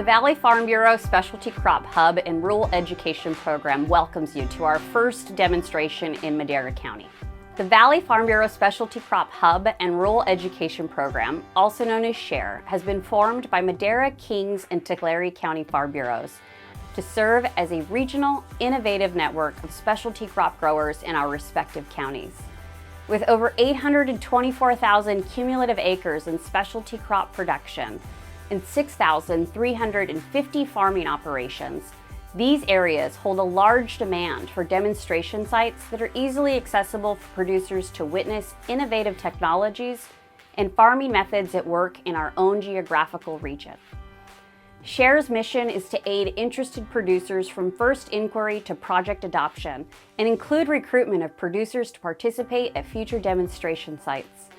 The Valley Farm Bureau Specialty Crop Hub and Rural Education Program welcomes you to our first demonstration in Madera County. The Valley Farm Bureau Specialty Crop Hub and Rural Education Program, also known as SHARE, has been formed by Madera, Kings, and Tulare County Farm Bureaus to serve as a regional, innovative network of specialty crop growers in our respective counties. With over 824,000 cumulative acres in specialty crop production and 6,350 farming operations, these areas hold a large demand for demonstration sites that are easily accessible for producers to witness innovative technologies and farming methods at work in our own geographical region. SHARE's mission is to aid interested producers from first inquiry to project adoption and include recruitment of producers to participate at future demonstration sites.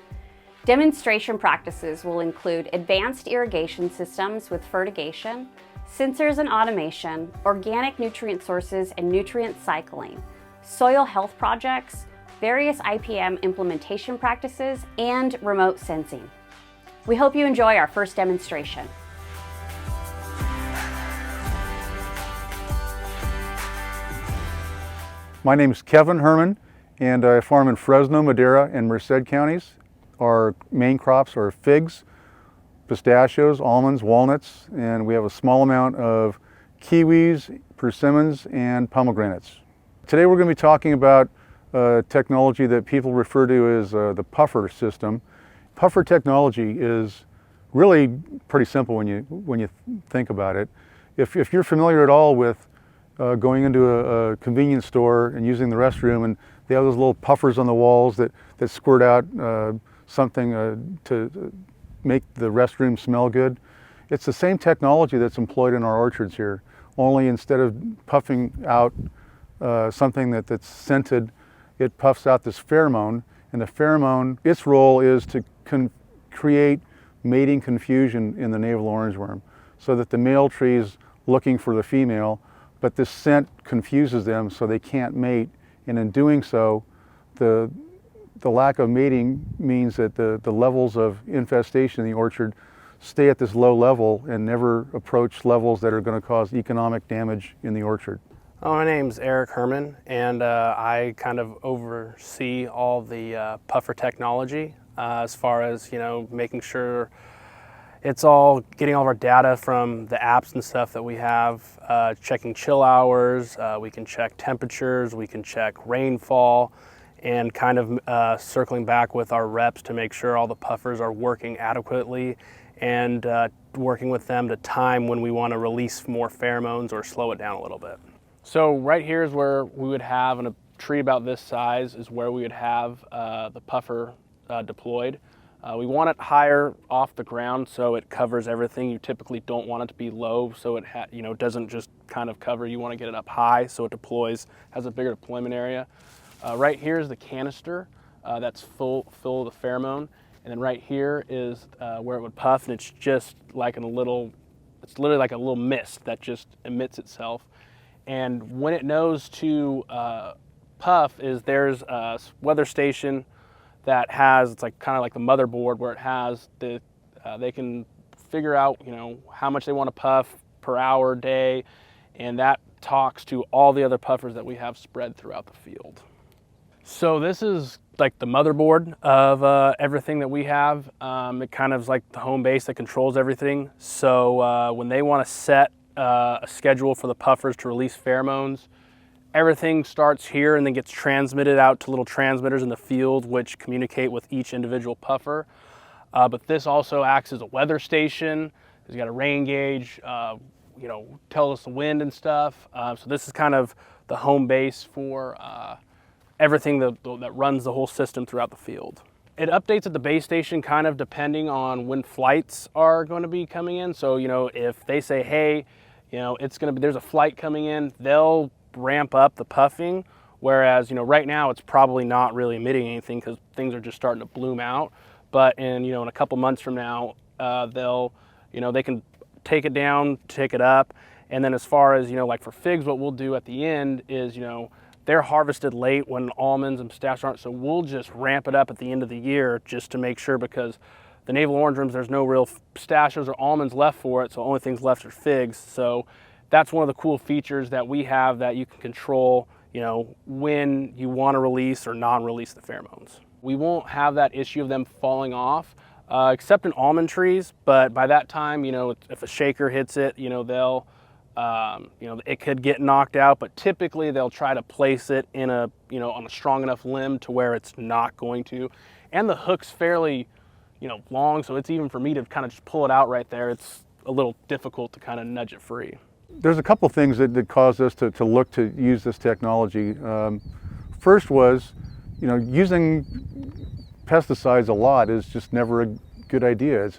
Demonstration practices will include advanced irrigation systems with fertigation, sensors and automation, organic nutrient sources and nutrient cycling, soil health projects, various IPM implementation practices, and remote sensing. We hope you enjoy our first demonstration. My name is Kevin Herman, and I farm in Fresno, Madera, and Merced counties. Our main crops are figs, pistachios, almonds, walnuts, and we have a small amount of kiwis, persimmons, and pomegranates. Today we're going to be talking about technology that people refer to as the puffer system. Puffer technology is really pretty simple when you think about it. If you're familiar at all with going into a convenience store and using the restroom, and they have those little puffers on the walls that squirt out something to make the restroom smell good. It's the same technology that's employed in our orchards here, only instead of puffing out something that's scented, it puffs out this pheromone, and the pheromone, its role is to create mating confusion in the navel orangeworm so that the male tree is looking for the female, but this scent confuses them so they can't mate, and in doing so, the lack of mating means that the levels of infestation in the orchard stay at this low level and never approach levels that are going to cause economic damage in the orchard. My name's Eric Herman, and I kind of oversee all the puffer technology as far as, making sure it's all getting all of our data from the apps and stuff that we have, checking chill hours, we can check temperatures, we can check rainfall, and kind of circling back with our reps to make sure all the puffers are working adequately and working with them to time when we want to release more pheromones or slow it down a little bit. So right here is where we would have, in a tree about this size, is where we would have the puffer deployed. We want it higher off the ground so it covers everything. You typically don't want it to be low so it doesn't just kind of cover. You want to get it up high so it deploys, has a bigger deployment area. Right here is the canister that's full of the pheromone, and then right here is where it would puff, and it's just like it's literally like a little mist that just emits itself. And when it knows to puff, there's a weather station that has, it's like kind of like the motherboard where it has they can figure out how much they want to puff per hour, day, and that talks to all the other puffers that we have spread throughout the field. So this is like the motherboard of everything that we have. It kind of is like the home base that controls everything. So when they want to set a schedule for the puffers to release pheromones, everything starts here and then gets transmitted out to little transmitters in the field which communicate with each individual puffer. But this also acts as a weather station. It's got a rain gauge, tells us the wind and stuff. So this is kind of the home base for everything that runs the whole system throughout the field. It updates at the base station kind of depending on when flights are going to be coming in. So, if they say, hey, there's a flight coming in, they'll ramp up the puffing. Whereas, right now it's probably not really emitting anything because things are just starting to bloom out. But in a couple months from now, they can take it down, take it up. And then as far as, like for figs, what we'll do at the end is, they're harvested late when almonds and pistachios aren't, so we'll just ramp it up at the end of the year just to make sure, because the navel orange rooms, there's no real pistachios or almonds left for it, so the only things left are figs. So that's one of the cool features that we have, that you can control, you know, when you want to release or non-release the pheromones. We won't have that issue of them falling off, except in almond trees, but by that time, you know, if a shaker hits it, you know, they'll, you know, it could get knocked out, but typically they'll try to place it in a, you know, on a strong enough limb to where it's not going to. And the hook's fairly, you know, long, so it's even for me to kind of just pull it out right there, it's a little difficult to kind of nudge it free. There's a couple things that caused us to look to use this technology. First was, you know, using pesticides a lot is just never a good idea.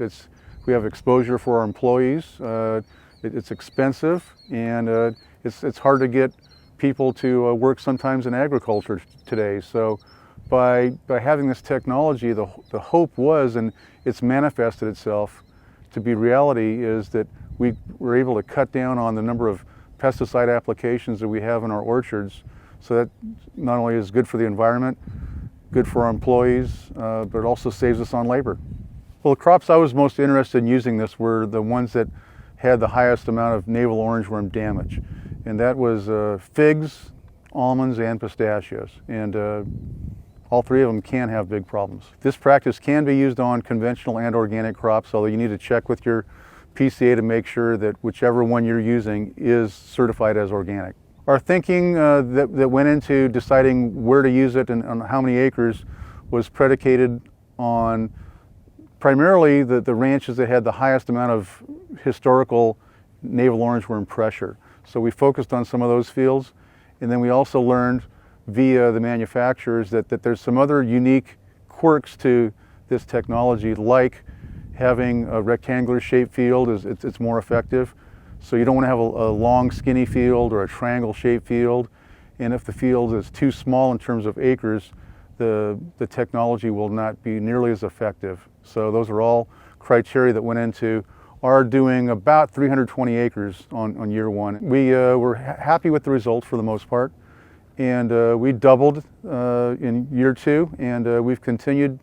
We have exposure for our employees. It's expensive, and it's hard to get people to work sometimes in agriculture today. So by having this technology, the hope was, and it's manifested itself to be reality, is that we were able to cut down on the number of pesticide applications that we have in our orchards. So that not only is good for the environment, good for our employees, but it also saves us on labor. Well, the crops I was most interested in using this were the ones that had the highest amount of navel orangeworm damage. And that was figs, almonds, and pistachios. And all three of them can have big problems. This practice can be used on conventional and organic crops, although you need to check with your PCA to make sure that whichever one you're using is certified as organic. Our thinking that went into deciding where to use it and on how many acres was predicated on primarily the ranches that had the highest amount of historical navel orangeworm pressure. So we focused on some of those fields, and then we also learned via the manufacturers that there's some other unique quirks to this technology, like having a rectangular shaped field it's more effective. So you don't want to have a long skinny field or a triangle shaped field. And if the field is too small in terms of acres, the technology will not be nearly as effective. So those are all criteria that went into our doing about 320 acres on year one. We were happy with the results for the most part. And we doubled in year two, and we've continued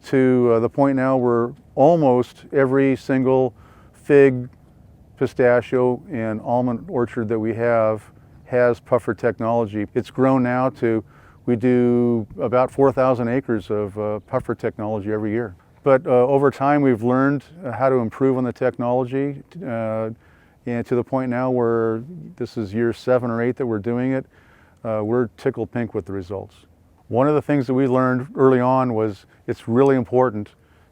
to the point now where almost every single fig, pistachio, and almond orchard that we have has puffer technology. It's grown now to, we do about 4,000 acres of puffer technology every year. But over time we've learned how to improve on the technology, and to the point now where this is year 7 or 8 that we're doing it, we're tickled pink with the results. One of the things that we learned early on was it's really important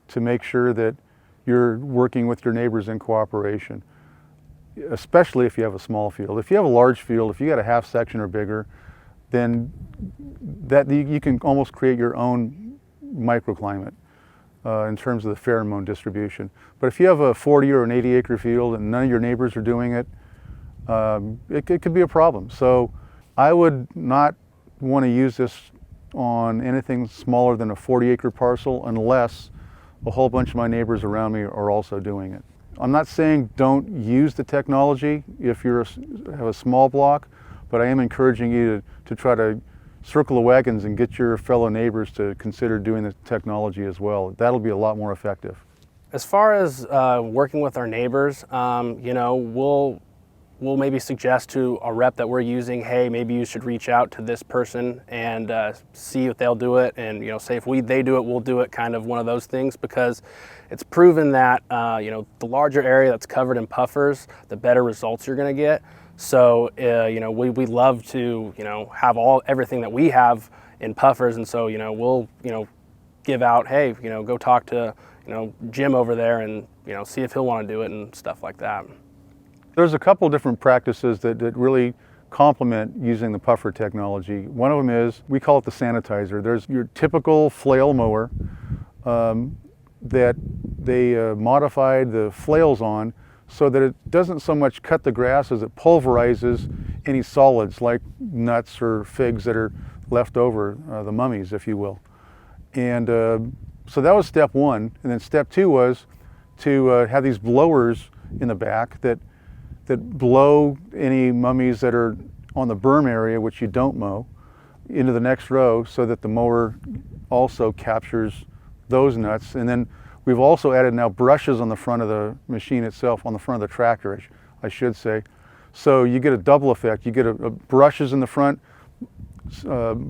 to make sure that you're working with your neighbors in cooperation, especially if you have a small field. If you have a large field, if you got a half section or bigger, then you can almost create your own microclimate in terms of the pheromone distribution. But if you have a 40 or an 80 acre field and none of your neighbors are doing it, it could be a problem. So I would not want to use this on anything smaller than a 40 acre parcel unless a whole bunch of my neighbors around me are also doing it. I'm not saying don't use the technology if you have a small block, but I am encouraging you to try to circle the wagons and get your fellow neighbors to consider doing the technology as well. That'll be a lot more effective. As far as working with our neighbors, you know, we'll maybe suggest to a rep that we're using, hey, maybe you should reach out to this person and see if they'll do it, and you know, say if they do it, we'll do it, kind of one of those things, because it's proven that you know, the larger area that's covered in puffers, the better results you're going to get. So you know, we love to, you know, have everything that we have in puffers, and so, you know, we'll, you know, give out, hey, you know, go talk to, you know, Jim over there and, you know, see if he'll want to do it and stuff like that. There's a couple different practices that really complement using the puffer technology. One of them is, we call it the sanitizer. There's your typical flail mower that they modified the flails on so that it doesn't so much cut the grass as it pulverizes any solids like nuts or figs that are left over, the mummies, if you will. And so that was step one. And then step two was to have these blowers in the back that blow any mummies that are on the berm area, which you don't mow, into the next row, so that the mower also captures those nuts. And then We've also added now brushes on the front of the machine itself, on the front of the tractor, I should say. So you get a double effect. You get a brushes in the front,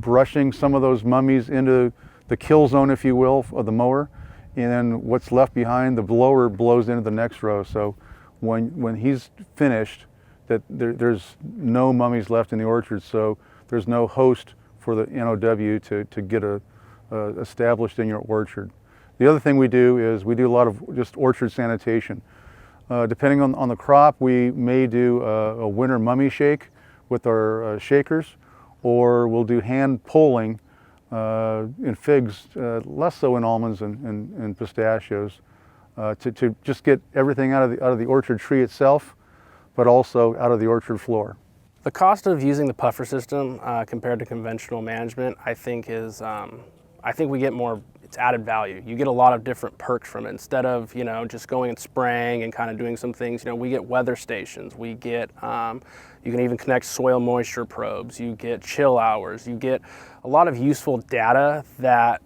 brushing some of those mummies into the kill zone, if you will, of the mower, and then what's left behind, the blower blows into the next row. So when he's finished, there's no mummies left in the orchard, so there's no host for the NOW to get established in your orchard. The other thing we do is we do a lot of just orchard sanitation. Depending on the crop, we may do a winter mummy shake with our shakers, or we'll do hand pulling in figs, less so in almonds and pistachios, to just get everything out of the orchard tree itself, but also out of the orchard floor. The cost of using the puffer system compared to conventional management, I think we get more, it's added value. You get a lot of different perks from it. Instead of, just going and spraying and kind of doing some things, we get weather stations. We get, you can even connect soil moisture probes. You get chill hours. You get a lot of useful data that,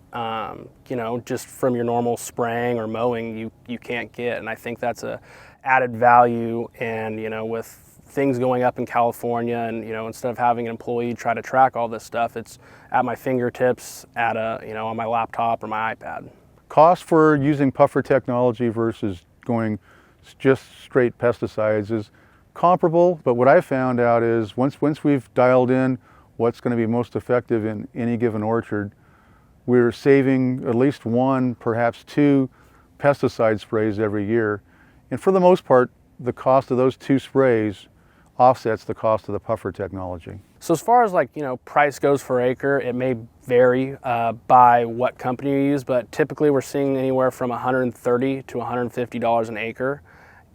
just from your normal spraying or mowing, you can't get. And I think that's a added value. And, with things going up in California and, instead of having an employee try to track all this stuff, it's at my fingertips on my laptop or my iPad. Cost for using puffer technology versus going just straight pesticides is comparable, but what I found out is once we've dialed in what's going to be most effective in any given orchard, we're saving at least one, perhaps two pesticide sprays every year. And for the most part, the cost of those two sprays offsets the cost of the puffer technology. So as far as price goes per acre, it may vary by what company you use, but typically we're seeing anywhere from $130 to $150 an acre.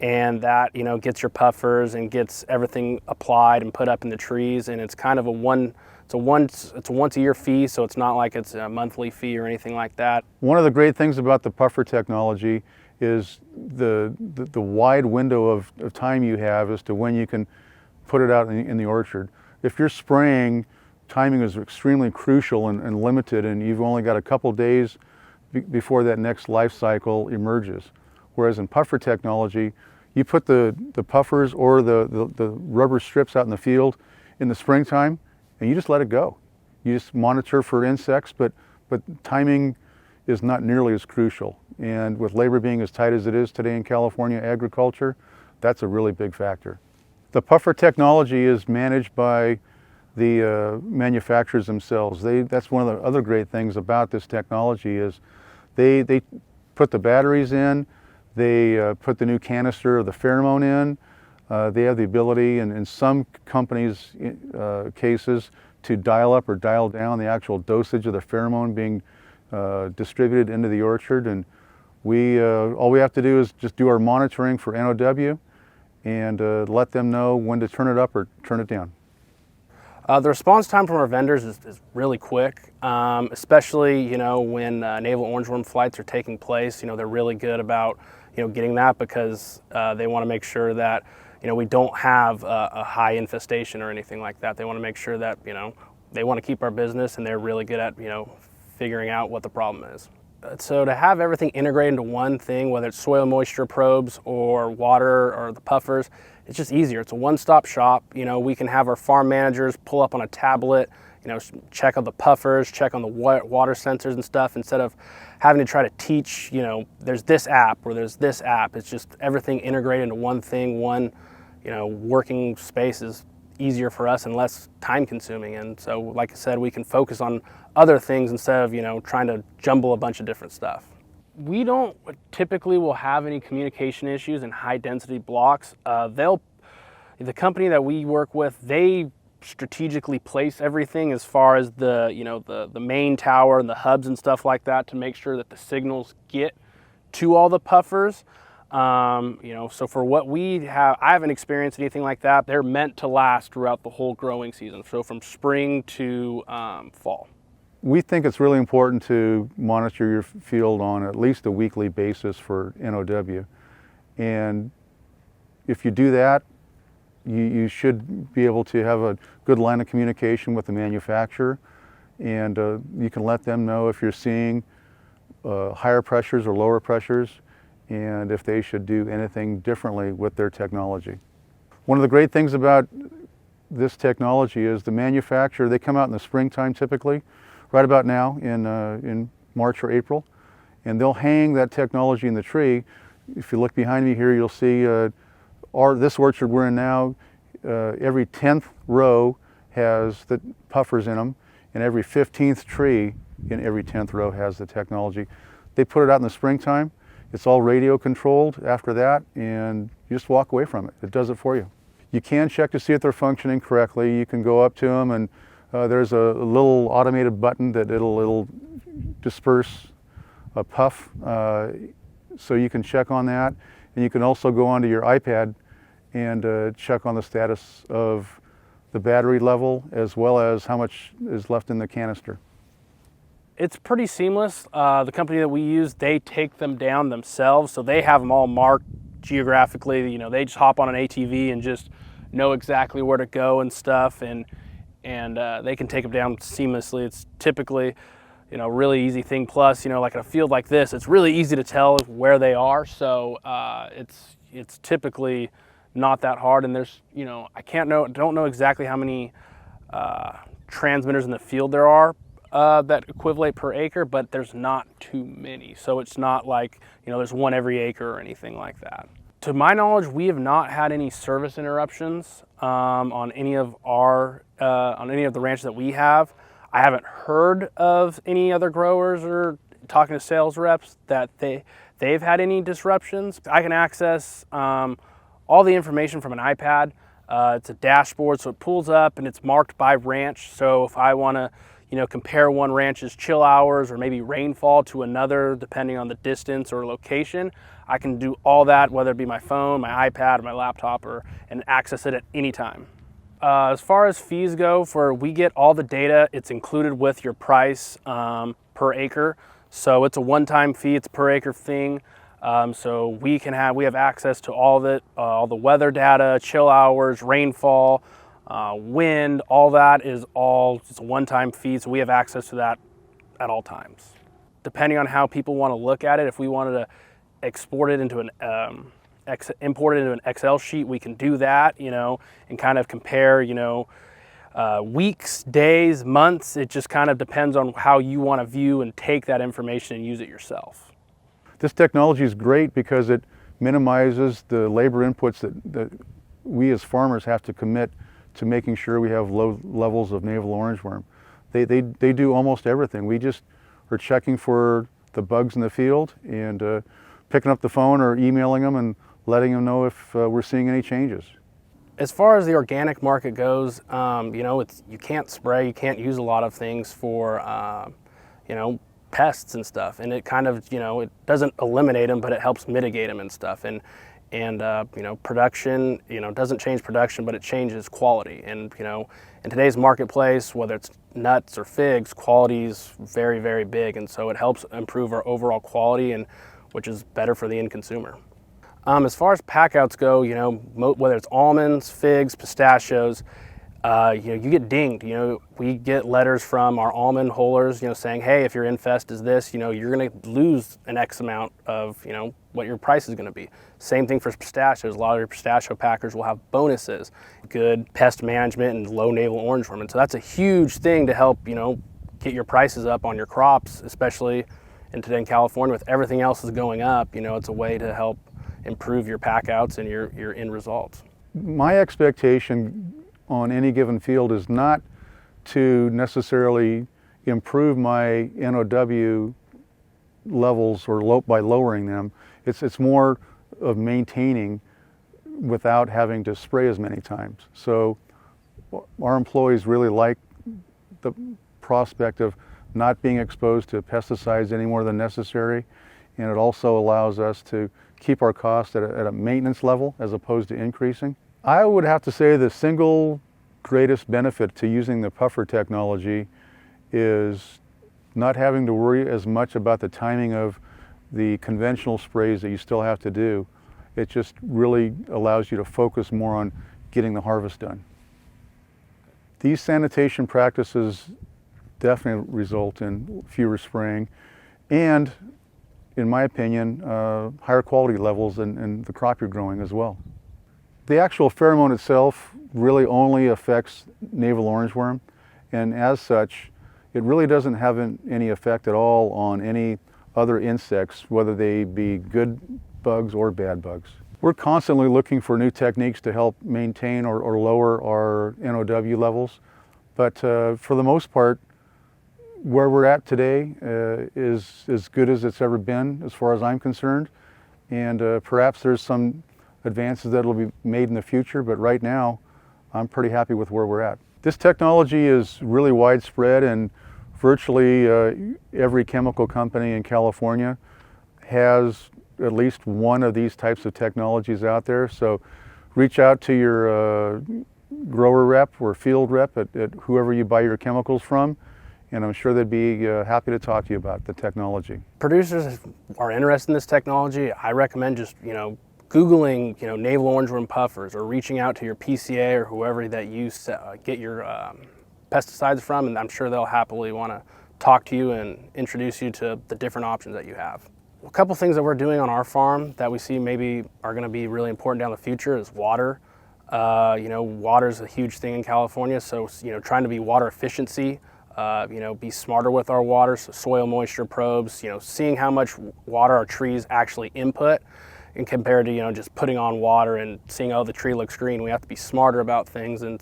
And that, gets your puffers and gets everything applied and put up in the trees. And it's kind of it's a once a year fee, so it's not like it's a monthly fee or anything like that. One of the great things about the puffer technology is the wide window of time you have as to when you can put it out in the orchard. If you're spraying, timing is extremely crucial and limited, and you've only got a couple days before that next life cycle emerges. Whereas in puffer technology, you put the puffers or the rubber strips out in the field in the springtime, and you just let it go. You just monitor for insects, but timing is not nearly as crucial. And with labor being as tight as it is today in California agriculture, that's a really big factor. The puffer technology is managed by the manufacturers themselves. That's one of the other great things about this technology is they put the batteries in, they put the new canister of the Pheromone in. They have the ability, in some companies' cases, to dial up or dial down the actual dosage of the Pheromone being distributed into the orchard. And all we have to do is just do our monitoring for NOW and let them know when to turn it up or turn it down. The response time from our vendors is really quick, especially when navel orangeworm flights are taking place. They're really good about getting that because they want to make sure that we don't have a high infestation or anything like that. They want to make sure that they want to keep our business, and they're really good at figuring out what the problem is. So to have everything integrated into one thing, whether it's soil moisture probes or water or the puffers, it's just easier. It's a one-stop shop. We can have our farm managers pull up on a tablet, check on the puffers, check on the water sensors and stuff, instead of having to try to teach, there's this app or there's this app. It's just everything integrated into one thing, one, working space is easier for us and less time consuming. And so, like I said, we can focus on other things instead of, trying to jumble a bunch of different stuff. We don't typically will have any communication issues in high density blocks. The company that we work with, they strategically place everything as far as the main tower and the hubs and stuff like that to make sure that the signals get to all the puffers. So for what we have, I haven't experienced anything like that. They're meant to last throughout the whole growing season, so from spring to fall. We think it's really important to monitor your field on at least a weekly basis for NOW. And if you do that, you should be able to have a good line of communication with the manufacturer, and you can let them know if you're seeing higher pressures or lower pressures, and if they should do anything differently with their technology. One of the great things about this technology is the manufacturer, they come out in the springtime typically, right about now in March or April, and they'll hang that technology in the tree. If you look behind me here, you'll see this orchard we're in now, every 10th row has the puffers in them, and every 15th tree in every 10th row has the technology. They put it out in the springtime. It's all radio controlled after that, and you just walk away from it. It does it for you. You can check to see if they're functioning correctly. You can go up to them, and there's a little automated button that it'll disperse a puff, so you can check on that. And you can also go onto your iPad and check on the status of the battery level as well as how much is left in the canister. It's pretty seamless. The company that we use, they take them down themselves, so they have them all marked geographically. You know, they just hop on an ATV and just know exactly where to go and stuff, and they can take them down seamlessly. It's typically, you know, really easy thing. Plus, you know, like in a field like this, it's really easy to tell where they are. So it's typically not that hard. And there's, you know, don't know exactly how many transmitters in the field there are that equivalent per acre, but there's not too many. So it's not like, you know, there's one every acre or anything like that. To my knowledge, we have not had any service interruptions on any of the ranches that we have. I haven't heard of any other growers or talking to sales reps that they've had any disruptions. I can access all the information from an iPad. It's a dashboard, so it pulls up and it's marked by ranch. So if I want to, you know, compare one ranch's chill hours or maybe rainfall to another, depending on the distance or location, I can do all that, whether it be my phone, my iPad, or my laptop, and access it at any time. As far as fees go, we get all the data. It's included with your price per acre. So it's a one-time fee. It's a per acre thing. So we have access to all of it, all the weather data, chill hours, rainfall, wind, all that is it's a one-time fee. So we have access to that at all times. Depending on how people want to look at it, if we wanted to export it into import it into an Excel sheet, we can do that, you know, and kind of compare, you know, weeks, days, months. It just kind of depends on how you want to view and take that information and use it yourself. This technology is great because it minimizes the labor inputs that we as farmers have to commit to making sure we have low levels of navel orangeworm. They do almost everything. We just are checking for the bugs in the field and picking up the phone or emailing them and letting them know if we're seeing any changes. As far as the organic market goes, you know, you can't spray, you can't use a lot of things for, you know, pests and stuff, and it kind of, you know, it doesn't eliminate them, but it helps mitigate them and stuff. And you know, production, you know, doesn't change production, but it changes quality. And, you know, in today's marketplace, whether it's nuts or figs, quality is very, very big. And so it helps improve our overall quality, and which is better for the end consumer. As far as packouts go, you know, whether it's almonds, figs, pistachios, you know, you get dinged. You know, we get letters from our almond hullers, you know, saying, hey, if your infest is this, you know, you're going to lose an X amount of, you know, what your price is going to be. Same thing for pistachios. A lot of your pistachio packers will have bonuses, good pest management and low navel orangeworm. And so that's a huge thing to help, you know, get your prices up on your crops, especially today in California with everything else is going up. You know, it's a way to help improve your packouts and your end results. My expectation on any given field is not to necessarily improve my NOW levels or by lowering them. It's more of maintaining without having to spray as many times. So our employees really like the prospect of not being exposed to pesticides any more than necessary, and it also allows us to keep our costs at a maintenance level as opposed to increasing. I would have to say the single greatest benefit to using the puffer technology is not having to worry as much about the timing of the conventional sprays that you still have to do. It just really allows you to focus more on getting the harvest done. These sanitation practices definitely result in fewer spraying, and in my opinion, higher quality levels in the crop you're growing as well. The actual pheromone itself really only affects navel orangeworm, and as such, it really doesn't have any effect at all on any other insects, whether they be good bugs or bad bugs. We're constantly looking for new techniques to help maintain or lower our NOW levels, but for the most part, where we're at today is as good as it's ever been as far as I'm concerned, and perhaps there's some advances that will be made in the future, but right now I'm pretty happy with where we're at. This technology is really widespread, and virtually every chemical company in California has at least one of these types of technologies out there. So reach out to your grower rep or field rep at whoever you buy your chemicals from, and I'm sure they'd be happy to talk to you about the technology. Producers are interested in this technology. I recommend just, Googling, navel orangeworm puffers, or reaching out to your PCA or whoever that you get your pesticides from, and I'm sure they'll happily want to talk to you and introduce you to the different options that you have. A couple things that we're doing on our farm that we see maybe are going to be really important down the future is water. Water is a huge thing in California, so trying to be water efficiency, be smarter with our water, so soil moisture probes, seeing how much water our trees actually input, and compared to just putting on water and seeing, oh, the tree looks green. We have to be smarter about things, and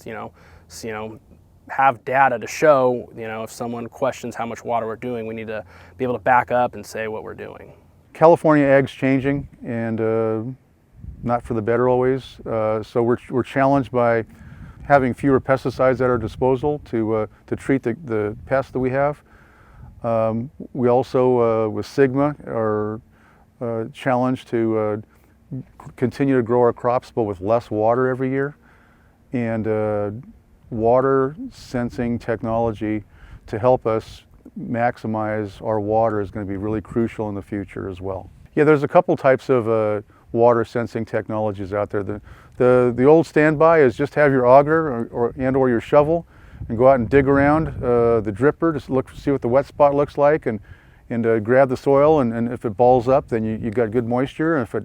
have data to show, if someone questions how much water we're doing, we need to be able to back up and say what we're doing. California ag's changing, and not for the better always. So we're challenged by having fewer pesticides at our disposal to treat the pests that we have. We also, with Sigma, are challenged to continue to grow our crops, but with less water every year. And water sensing technology to help us maximize our water is going to be really crucial in the future as well. Yeah, there's a couple types of water sensing technologies out there. The old standby is just have your auger or your shovel and go out and dig around the dripper to see what the wet spot looks like, and grab the soil, and if it balls up, then you got good moisture, and if it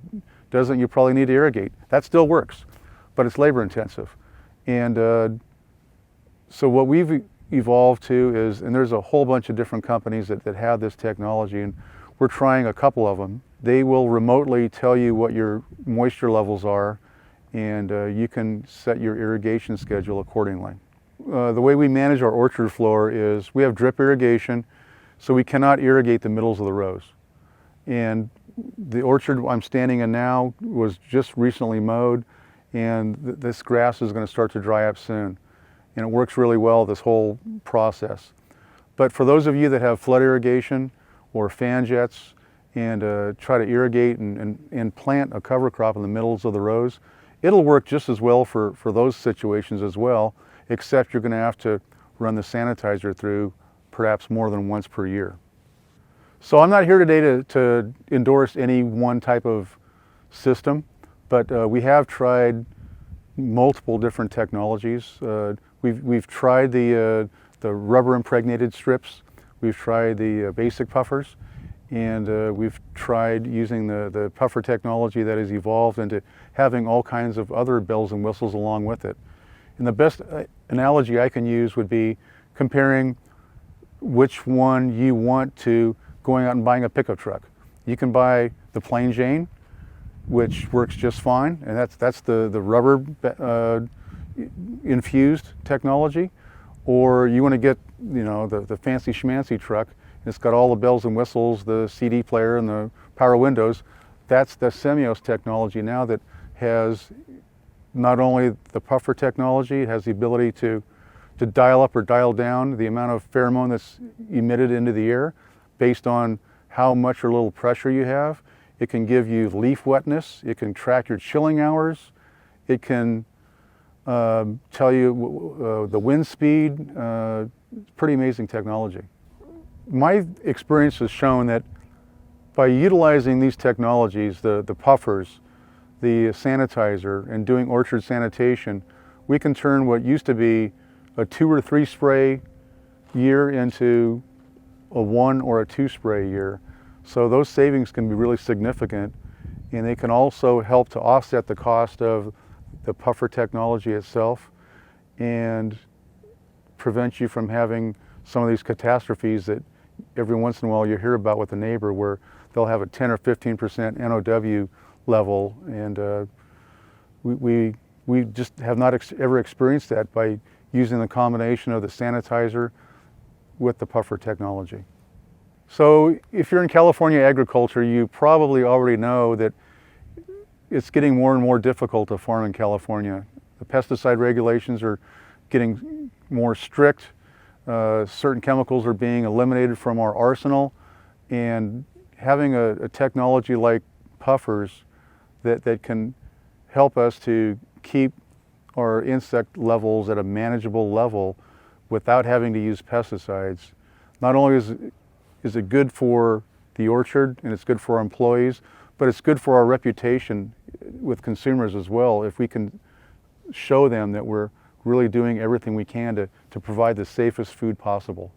doesn't, you probably need to irrigate. That still works, but it's labor intensive. And so what we've evolved to is, and there's a whole bunch of different companies that have this technology, and we're trying a couple of them. They will remotely tell you what your moisture levels are, and you can set your irrigation schedule accordingly. The way we manage our orchard floor is we have drip irrigation, so we cannot irrigate the middles of the rows. And the orchard I'm standing in now was just recently mowed, and this grass is going to start to dry up soon. And it works really well, this whole process. But for those of you that have flood irrigation or fan jets and try to irrigate and plant a cover crop in the middles of the rows, it'll work just as well for those situations as well, except you're going to have to run the sanitizer through perhaps more than once per year. So I'm not here today to endorse any one type of system, but we have tried multiple different technologies. We've tried the rubber impregnated strips, we've tried the basic puffers, and we've tried using the puffer technology that has evolved into having all kinds of other bells and whistles along with it. And the best analogy I can use would be comparing which one you want to going out and buying a pickup truck. You can buy the plain Jane, which works just fine, and that's the rubber infused technology, or you want to get the fancy schmancy truck. It's got all the bells and whistles, the CD player and the power windows. That's the Semios technology now that has not only the puffer technology, it has the ability to dial up or dial down the amount of pheromone that's emitted into the air based on how much or little pressure you have. It can give you leaf wetness. It can track your chilling hours. It can tell you the wind speed. Pretty amazing technology. My experience has shown that by utilizing these technologies, the puffers, the sanitizer, and doing orchard sanitation, we can turn what used to be a 2 or 3 spray year into a 1 or a 2 spray year. So those savings can be really significant, and they can also help to offset the cost of the puffer technology itself and prevent you from having some of these catastrophes that every once in a while you hear about with a neighbor, where they'll have a 10 or 15% NOW level, and we just have not ever experienced that by using the combination of the sanitizer with the puffer technology. So if you're in California agriculture, you probably already know that it's getting more and more difficult to farm in California. The pesticide regulations are getting more strict. Certain chemicals are being eliminated from our arsenal, and having a technology like puffers that can help us to keep our insect levels at a manageable level without having to use pesticides. Not only is it good for the orchard and it's good for our employees, but it's good for our reputation with consumers as well, if we can show them that we're really doing everything we can to provide the safest food possible.